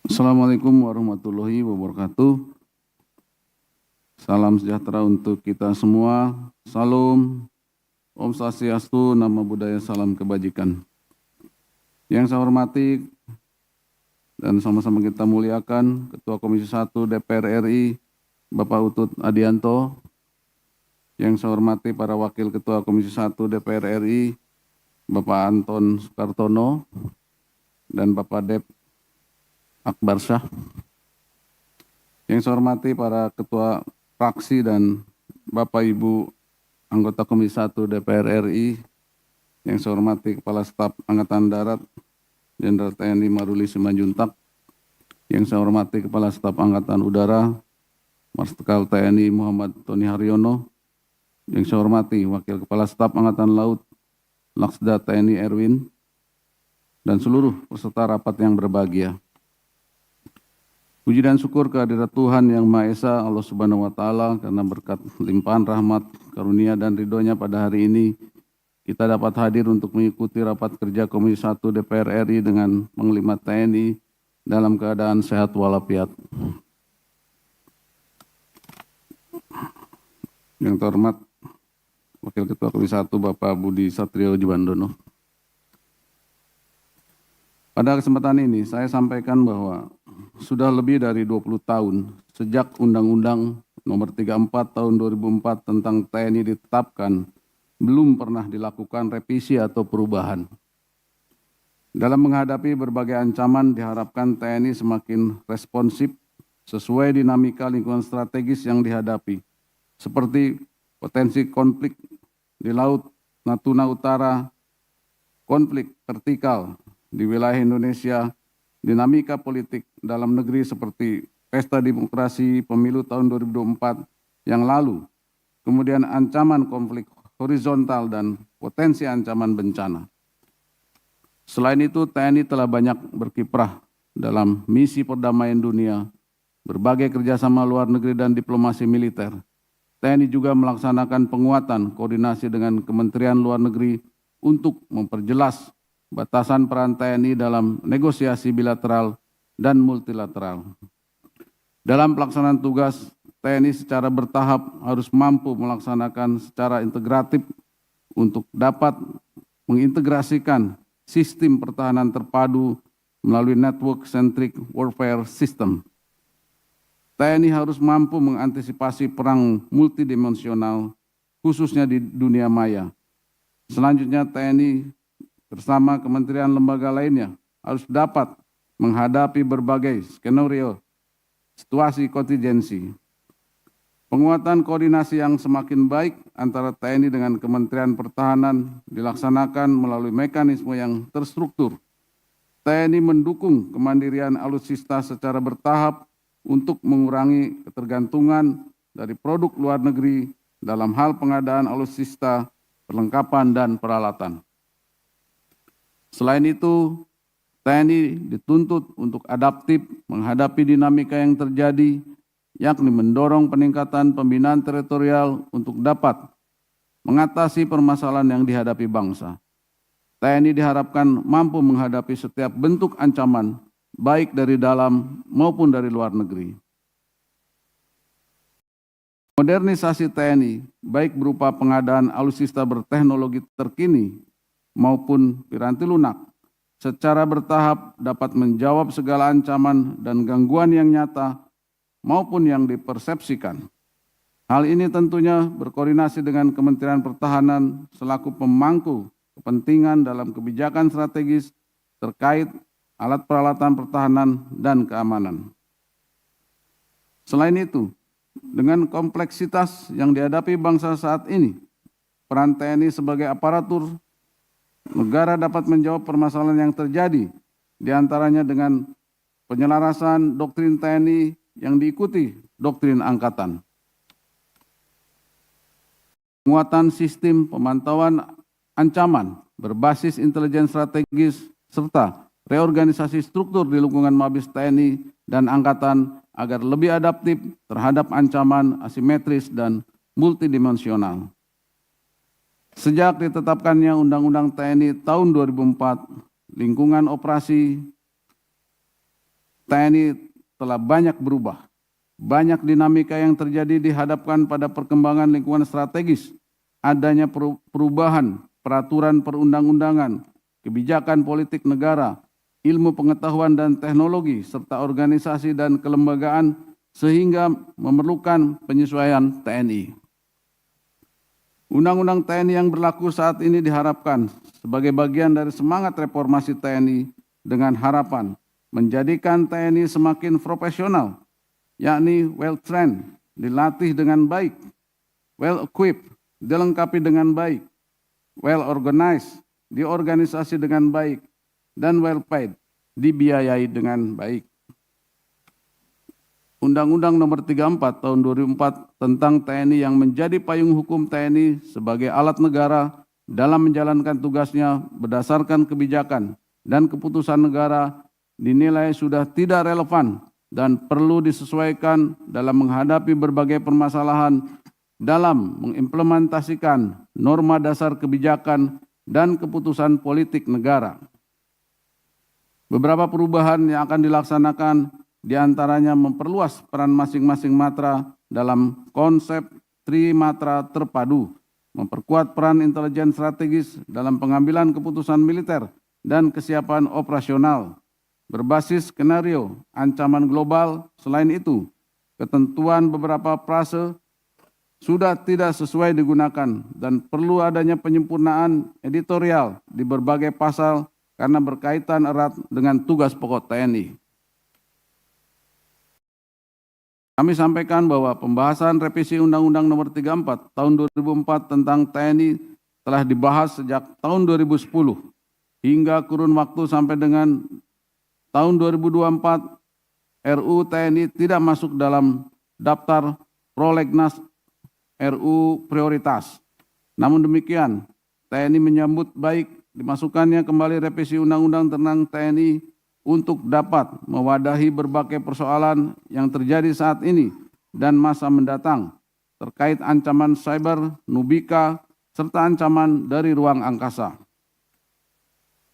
Assalamualaikum warahmatullahi wabarakatuh. Salam sejahtera untuk kita semua. Salam, Om Swastiastu, Namo Buddhaya, salam kebajikan. Yang saya hormati dan sama-sama kita muliakan Ketua Komisi 1 DPR RI, Bapak Utut Adianto. Yang saya hormati para Wakil Ketua Komisi 1 DPR RI, Bapak Anton Sukartono dan Bapak Dep Akbar Syah. Yang saya hormati para Ketua Fraksi dan Bapak Ibu anggota Komisi 1 DPR RI, yang saya hormati Kepala Staf Angkatan Darat Jenderal TNI Maruli Simanjuntak, yang saya hormati Kepala Staf Angkatan Udara Marsikal TNI Muhammad Tony Haryono, yang saya hormati Wakil Kepala Staf Angkatan Laut Laksda TNI Erwin, dan seluruh peserta rapat yang berbahagia. Puji dan syukur kehadirat Tuhan Yang Maha Esa, Allah Subhanahu wa Ta'ala, karena berkat limpahan rahmat, karunia, dan ridhonya pada hari ini, kita dapat hadir untuk mengikuti rapat kerja Komisi 1 DPR RI dengan Panglima TNI dalam keadaan sehat walafiat. Yang terhormat Wakil Ketua Komisi 1 Bapak Budi Satrio Jubandono. Pada kesempatan ini saya sampaikan bahwa sudah lebih dari 20 tahun sejak Undang-Undang Nomor 34 Tahun 2004 tentang TNI ditetapkan, belum pernah dilakukan revisi atau perubahan. Dalam menghadapi berbagai ancaman, diharapkan TNI semakin responsif sesuai dinamika lingkungan strategis yang dihadapi, seperti potensi konflik di Laut Natuna Utara, konflik vertikal di wilayah Indonesia, dinamika politik dalam negeri seperti pesta demokrasi pemilu tahun 2024 yang lalu, kemudian ancaman konflik horizontal dan potensi ancaman bencana. Selain itu, TNI telah banyak berkiprah dalam misi perdamaian dunia, berbagai kerjasama luar negeri dan diplomasi militer. TNI juga melaksanakan penguatan koordinasi dengan Kementerian Luar Negeri untuk memperjelas batasan peran TNI dalam negosiasi bilateral dan multilateral. Dalam pelaksanaan tugas, TNI secara bertahap harus mampu melaksanakan secara integratif untuk dapat mengintegrasikan sistem pertahanan terpadu melalui network-centric warfare system. TNI harus mampu mengantisipasi perang multidimensional, khususnya di dunia maya. Selanjutnya, TNI bersama kementerian lembaga lainnya harus dapat menghadapi berbagai skenario situasi kontingensi. Penguatan koordinasi yang semakin baik antara TNI dengan Kementerian Pertahanan dilaksanakan melalui mekanisme yang terstruktur. TNI mendukung kemandirian alutsista secara bertahap untuk mengurangi ketergantungan dari produk luar negeri dalam hal pengadaan alutsista, perlengkapan, dan peralatan. Selain itu, TNI dituntut untuk adaptif menghadapi dinamika yang terjadi, yakni mendorong peningkatan pembinaan teritorial untuk dapat mengatasi permasalahan yang dihadapi bangsa. TNI diharapkan mampu menghadapi setiap bentuk ancaman, baik dari dalam maupun dari luar negeri. Modernisasi TNI, baik berupa pengadaan alutsista berteknologi terkini maupun piranti lunak, secara bertahap dapat menjawab segala ancaman dan gangguan yang nyata maupun yang dipersepsikan. Hal ini tentunya berkoordinasi dengan Kementerian Pertahanan selaku pemangku kepentingan dalam kebijakan strategis terkait alat peralatan pertahanan dan keamanan. Selain itu, dengan kompleksitas yang dihadapi bangsa saat ini, peran TNI sebagai aparatur negara dapat menjawab permasalahan yang terjadi, diantaranya dengan penyelarasan doktrin TNI yang diikuti doktrin angkatan. Penguatan sistem pemantauan ancaman berbasis intelijen strategis serta reorganisasi struktur di lingkungan Mabes TNI dan Angkatan agar lebih adaptif terhadap ancaman asimetris dan multidimensional. Sejak ditetapkannya Undang-Undang TNI tahun 2004, lingkungan operasi TNI telah banyak berubah. Banyak dinamika yang terjadi dihadapkan pada perkembangan lingkungan strategis, adanya perubahan peraturan perundang-undangan, kebijakan politik negara, ilmu pengetahuan dan teknologi, serta organisasi dan kelembagaan sehingga memerlukan penyesuaian TNI. Undang-undang TNI yang berlaku saat ini diharapkan sebagai bagian dari semangat reformasi TNI dengan harapan menjadikan TNI semakin profesional, yakni well-trained, dilatih dengan baik, well-equipped, dilengkapi dengan baik, well-organized, diorganisasi dengan baik, dan well-paid, dibiayai dengan baik. Undang-Undang Nomor 34 Tahun 2004 tentang TNI yang menjadi payung hukum TNI sebagai alat negara dalam menjalankan tugasnya berdasarkan kebijakan dan keputusan negara dinilai sudah tidak relevan dan perlu disesuaikan dalam menghadapi berbagai permasalahan dalam mengimplementasikan norma dasar kebijakan dan keputusan politik negara. Beberapa perubahan yang akan dilaksanakan diantaranya memperluas peran masing-masing matra dalam konsep trimatra terpadu, memperkuat peran intelijen strategis dalam pengambilan keputusan militer dan kesiapan operasional, berbasis skenario ancaman global. Selain itu, ketentuan beberapa frase sudah tidak sesuai digunakan dan perlu adanya penyempurnaan editorial di berbagai pasal karena berkaitan erat dengan tugas pokok TNI. Kami sampaikan bahwa pembahasan revisi Undang-Undang Nomor 34 Tahun 2004 tentang TNI telah dibahas sejak tahun 2010 hingga kurun waktu sampai dengan tahun 2024 RUU TNI tidak masuk dalam daftar prolegnas RUU prioritas. Namun demikian, TNI menyambut baik dimasukkannya kembali revisi Undang-Undang tentang TNI untuk dapat mewadahi berbagai persoalan yang terjadi saat ini dan masa mendatang terkait ancaman cyber, nubika, serta ancaman dari ruang angkasa.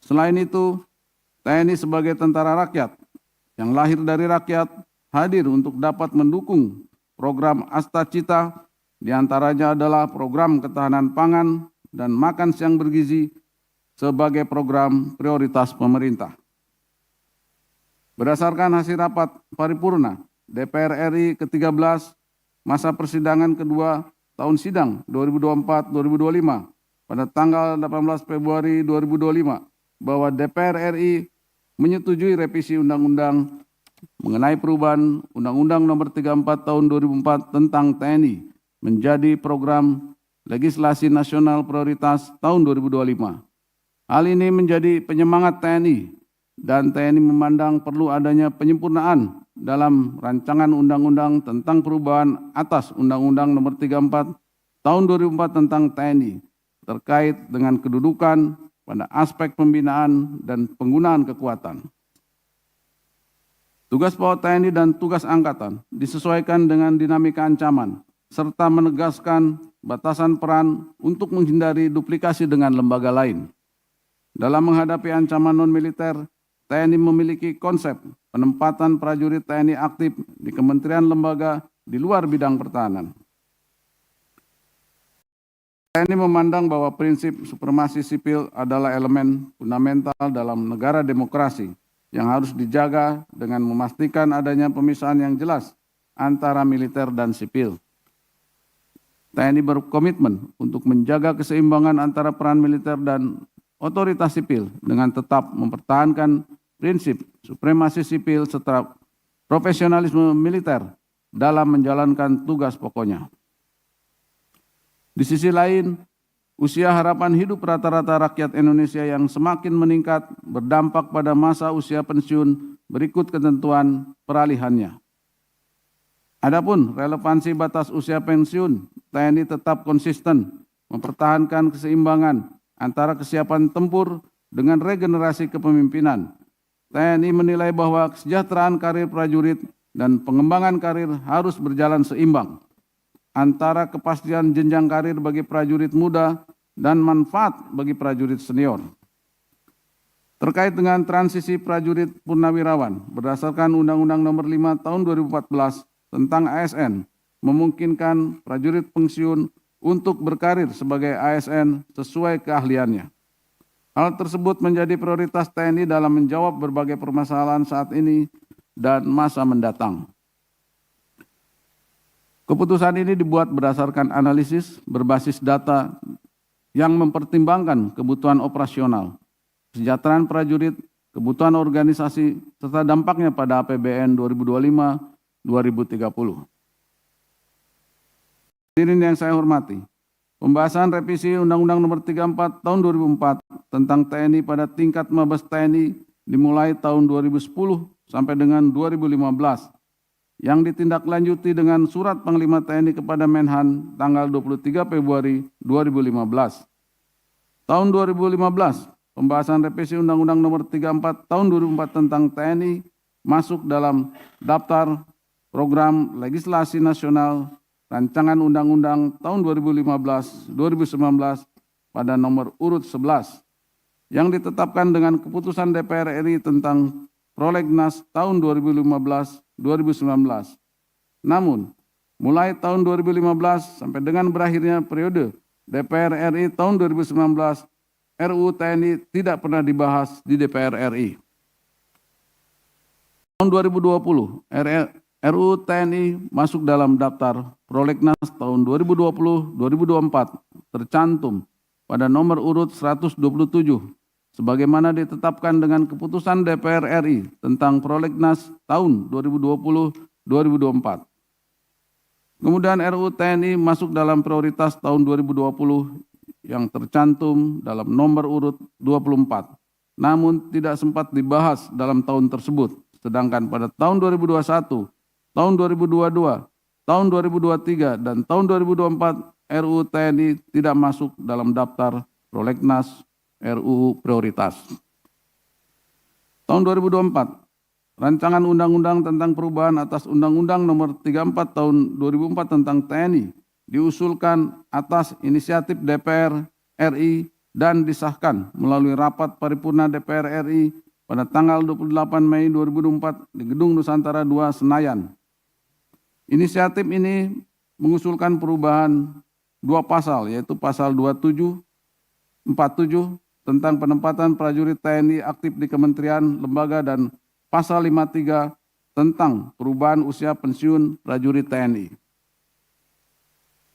Selain itu, TNI sebagai tentara rakyat yang lahir dari rakyat hadir untuk dapat mendukung program Astacita, diantaranya adalah program ketahanan pangan dan makan siang bergizi sebagai program prioritas pemerintah. Berdasarkan hasil rapat paripurna DPR RI ke-13 masa persidangan kedua tahun sidang 2024-2025 pada tanggal 18 Februari 2025 bahwa DPR RI menyetujui revisi Undang-Undang mengenai perubahan Undang-Undang Nomor 34 Tahun 2004 tentang TNI menjadi program legislasi nasional prioritas tahun 2025. Hal ini menjadi penyemangat TNI dan TNI memandang perlu adanya penyempurnaan dalam rancangan undang-undang tentang perubahan atas Undang-Undang Nomor 34 Tahun 2004 tentang TNI terkait dengan kedudukan pada aspek pembinaan dan penggunaan kekuatan. Tugas pokok TNI dan tugas angkatan disesuaikan dengan dinamika ancaman serta menegaskan batasan peran untuk menghindari duplikasi dengan lembaga lain. Dalam menghadapi ancaman non-militer, TNI memiliki konsep penempatan prajurit TNI aktif di kementerian lembaga di luar bidang pertahanan. TNI memandang bahwa prinsip supremasi sipil adalah elemen fundamental dalam negara demokrasi yang harus dijaga dengan memastikan adanya pemisahan yang jelas antara militer dan sipil. TNI berkomitmen untuk menjaga keseimbangan antara peran militer dan otoritas sipil dengan tetap mempertahankan prinsip supremasi sipil serta profesionalisme militer dalam menjalankan tugas pokoknya. Di sisi lain, usia harapan hidup rata-rata rakyat Indonesia yang semakin meningkat berdampak pada masa usia pensiun berikut ketentuan peralihannya. Adapun relevansi batas usia pensiun, TNI tetap konsisten mempertahankan keseimbangan antara kesiapan tempur dengan regenerasi kepemimpinan. TNI menilai bahwa kesejahteraan karir prajurit dan pengembangan karir harus berjalan seimbang antara kepastian jenjang karir bagi prajurit muda dan manfaat bagi prajurit senior. Terkait dengan transisi prajurit purnawirawan berdasarkan Undang-Undang Nomor 5 Tahun 2014 tentang ASN, memungkinkan prajurit pensiun untuk berkarir sebagai ASN sesuai keahliannya. Hal tersebut menjadi prioritas TNI dalam menjawab berbagai permasalahan saat ini dan masa mendatang. Keputusan ini dibuat berdasarkan analisis berbasis data yang mempertimbangkan kebutuhan operasional, kesejahteraan prajurit, kebutuhan organisasi, serta dampaknya pada APBN 2025-2030. Hadirin yang saya hormati, pembahasan revisi Undang-Undang Nomor 34 Tahun 2004 tentang TNI pada tingkat Mabes TNI dimulai tahun 2010 sampai dengan 2015, yang ditindaklanjuti dengan Surat Panglima TNI kepada Menhan tanggal 23 Februari 2015. Tahun 2015, pembahasan revisi Undang-Undang Nomor 34 Tahun 2004 tentang TNI masuk dalam daftar program legislasi nasional Rancangan Undang-Undang tahun 2015-2019 pada nomor urut 11 yang ditetapkan dengan keputusan DPR RI tentang Prolegnas tahun 2015-2019. Namun, mulai tahun 2015 sampai dengan berakhirnya periode DPR RI tahun 2019, RUU TNI tidak pernah dibahas di DPR RI. Tahun 2020, RUU TNI masuk dalam daftar Prolegnas tahun 2020-2024 tercantum pada nomor urut 127 sebagaimana ditetapkan dengan keputusan DPR RI tentang Prolegnas tahun 2020-2024. Kemudian RUU TNI masuk dalam prioritas tahun 2020 yang tercantum dalam nomor urut 24, namun tidak sempat dibahas dalam tahun tersebut. Sedangkan pada tahun 2021, tahun 2022, tahun 2023, dan tahun 2024, RUU TNI tidak masuk dalam daftar Prolegnas RUU prioritas. Tahun 2024, Rancangan Undang-Undang tentang perubahan atas Undang-Undang Nomor 34 Tahun 2004 tentang TNI diusulkan atas inisiatif DPR RI dan disahkan melalui rapat paripurna DPR RI pada tanggal 28 Mei 2024 di Gedung Nusantara II Senayan. Inisiatif ini mengusulkan perubahan dua pasal, yaitu pasal 27, 47 tentang penempatan prajurit TNI aktif di kementerian, lembaga, dan pasal 53 tentang perubahan usia pensiun prajurit TNI.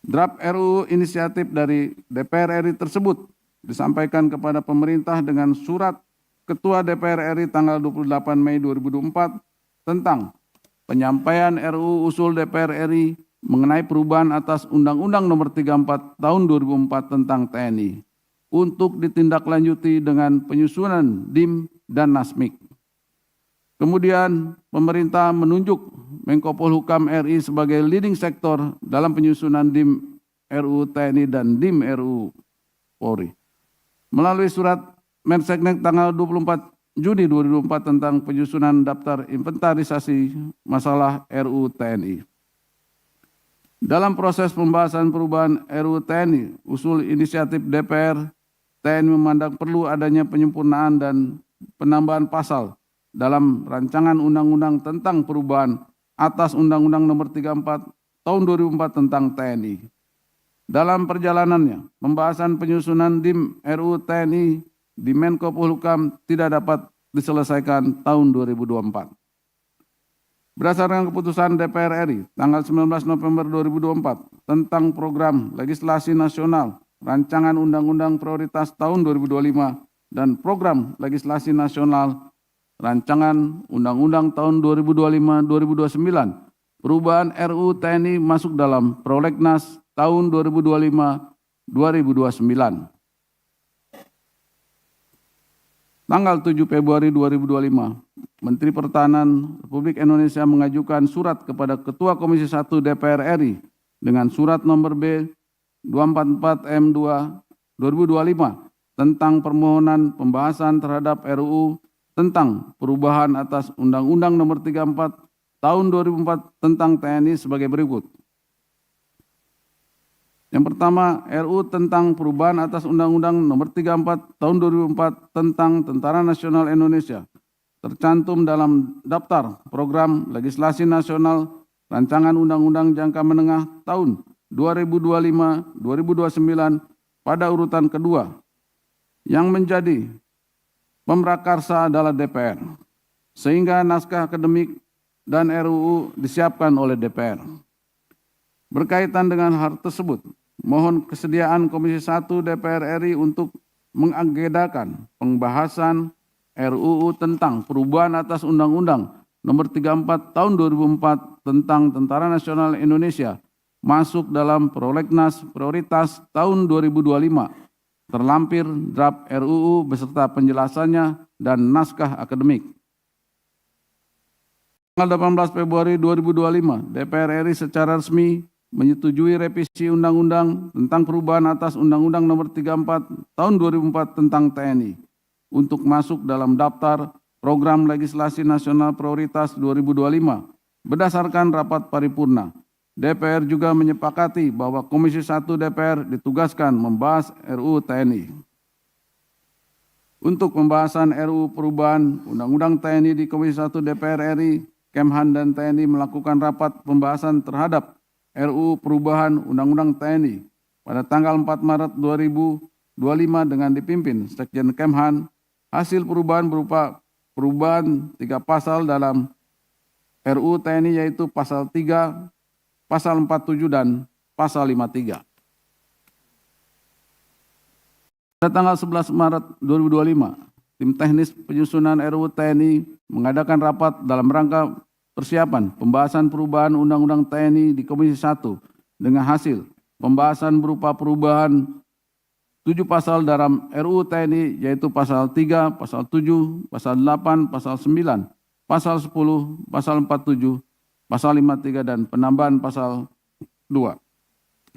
Draft RUU inisiatif dari DPR RI tersebut disampaikan kepada pemerintah dengan surat Ketua DPR RI tanggal 28 Mei 2024 tentang penyampaian RUU usul DPR RI mengenai perubahan atas Undang-Undang Nomor 34 Tahun 2004 tentang TNI untuk ditindaklanjuti dengan penyusunan DIM dan NASMIK. Kemudian pemerintah menunjuk Menko Polhukam RI sebagai leading sektor dalam penyusunan DIM RUU TNI dan DIM RUU Polri. Melalui surat Menseknek tanggal 24 Juni 2024 tentang penyusunan daftar inventarisasi masalah RUU TNI. Dalam proses pembahasan perubahan RUU TNI, usul inisiatif DPR, TNI memandang perlu adanya penyempurnaan dan penambahan pasal dalam rancangan undang-undang tentang perubahan atas Undang-Undang Nomor 34 Tahun 2004 tentang TNI. Dalam perjalanannya, pembahasan penyusunan DIM RUU TNI di Menko Polhukam tidak dapat diselesaikan tahun 2024. Berdasarkan keputusan DPR RI tanggal 19 November 2024 tentang program legislasi nasional Rancangan Undang-Undang Prioritas tahun 2025 dan program legislasi nasional Rancangan Undang-Undang tahun 2025-2029, perubahan RUU TNI masuk dalam Prolegnas tahun 2025-2029. Tanggal 7 Februari 2025, Menteri Pertahanan Republik Indonesia mengajukan surat kepada Ketua Komisi 1 DPR RI dengan surat nomor B 244 M2 2025 tentang permohonan pembahasan terhadap RUU tentang perubahan atas Undang-Undang Nomor 34 Tahun 2004 tentang TNI sebagai berikut. Yang pertama, RUU tentang perubahan atas Undang-Undang Nomor 34 Tahun 2004 tentang Tentara Nasional Indonesia, tercantum dalam daftar program legislasi nasional rancangan undang-undang jangka menengah tahun 2025-2029 pada urutan kedua. Yang menjadi pemrakarsa adalah DPR, sehingga naskah akademik dan RUU disiapkan oleh DPR. Berkaitan dengan hal tersebut, mohon kesediaan Komisi 1 DPR RI untuk mengagendakan pembahasan RUU tentang perubahan atas Undang-Undang Nomor 34 Tahun 2004 tentang Tentara Nasional Indonesia masuk dalam prolegnas prioritas tahun 2025, terlampir draft RUU beserta penjelasannya dan naskah akademik. Tanggal 18 Februari 2025, DPR RI secara resmi menyetujui revisi Undang-Undang tentang perubahan atas Undang-Undang Nomor 34 Tahun 2004 tentang TNI untuk masuk dalam daftar program legislasi nasional prioritas 2025 berdasarkan rapat paripurna. DPR juga menyepakati bahwa Komisi 1 DPR ditugaskan membahas RUU TNI. Untuk pembahasan RUU perubahan Undang-Undang TNI di Komisi 1 DPR RI, Kemhan dan TNI melakukan rapat pembahasan terhadap RUU perubahan Undang-Undang TNI pada tanggal 4 Maret 2025 dengan dipimpin Sekjen Kemhan. Hasil perubahan berupa perubahan 3 pasal dalam RUU TNI yaitu pasal 3, pasal 47 dan pasal 53. Pada tanggal 11 Maret 2025, tim teknis penyusunan RUU TNI mengadakan rapat dalam rangka persiapan pembahasan perubahan Undang-Undang TNI di Komisi 1 dengan hasil pembahasan berupa perubahan 7 pasal dalam RUU TNI yaitu pasal 3, pasal 7, pasal 8, pasal 9, pasal 10, pasal 47, pasal 53 dan penambahan pasal 2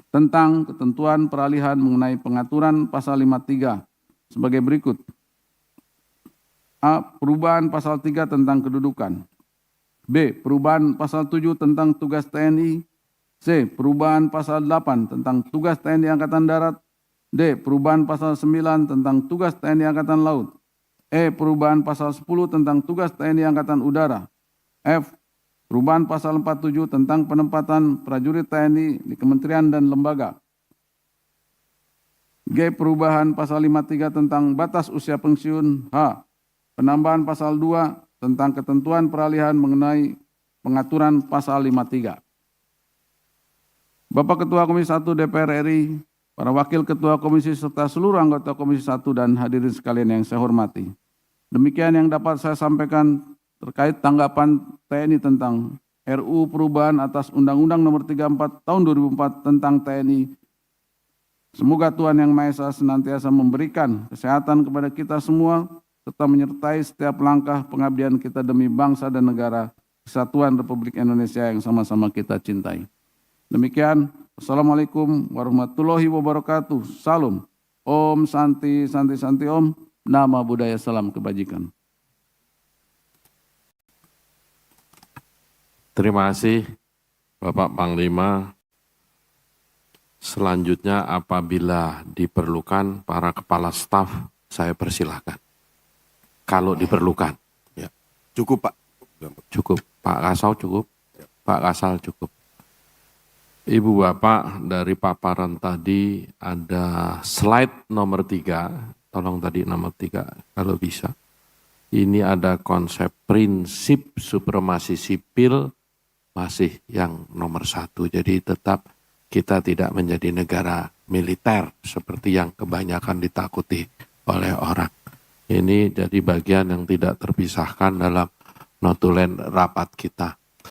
tentang ketentuan peralihan mengenai pengaturan pasal 53 sebagai berikut. A. Perubahan pasal 3 tentang kedudukan. B. Perubahan pasal 7 tentang tugas TNI. C. Perubahan pasal 8 tentang tugas TNI Angkatan Darat. D. Perubahan pasal 9 tentang tugas TNI Angkatan Laut. E. Perubahan pasal 10 tentang tugas TNI Angkatan Udara. F. Perubahan pasal 47 tentang penempatan prajurit TNI di kementerian dan lembaga. G. Perubahan pasal 53 tentang batas usia pensiun. H. Penambahan pasal 2 tentang ketentuan peralihan mengenai pengaturan pasal 53. Bapak Ketua Komisi 1 DPR RI, para Wakil Ketua Komisi serta seluruh anggota Komisi 1 dan hadirin sekalian yang saya hormati. Demikian yang dapat saya sampaikan terkait tanggapan TNI tentang RUU perubahan atas Undang-Undang Nomor 34 Tahun 2004 tentang TNI. Semoga Tuhan Yang Maha Esa senantiasa memberikan kesehatan kepada kita semua, serta menyertai setiap langkah pengabdian kita demi bangsa dan negara Kesatuan Republik Indonesia yang sama-sama kita cintai. Demikian, Wassalamualaikum warahmatullahi wabarakatuh. Salam. Om Santi Santi Santi Om. Nama budaya salam kebajikan. Terima kasih Bapak Panglima. Selanjutnya apabila diperlukan para kepala staf saya persilahkan. Kalau diperlukan. Ya. Cukup, Pak. Cukup. Pak Kasau cukup. Pak Kasal cukup. Ibu Bapak, dari paparan tadi ada slide nomor 3. Tolong tadi nomor 3 kalau bisa. Ini ada konsep prinsip supremasi sipil masih yang nomor 1. Jadi tetap kita tidak menjadi negara militer seperti yang kebanyakan ditakuti oleh orang. Ini jadi bagian yang tidak terpisahkan dalam notulen rapat kita.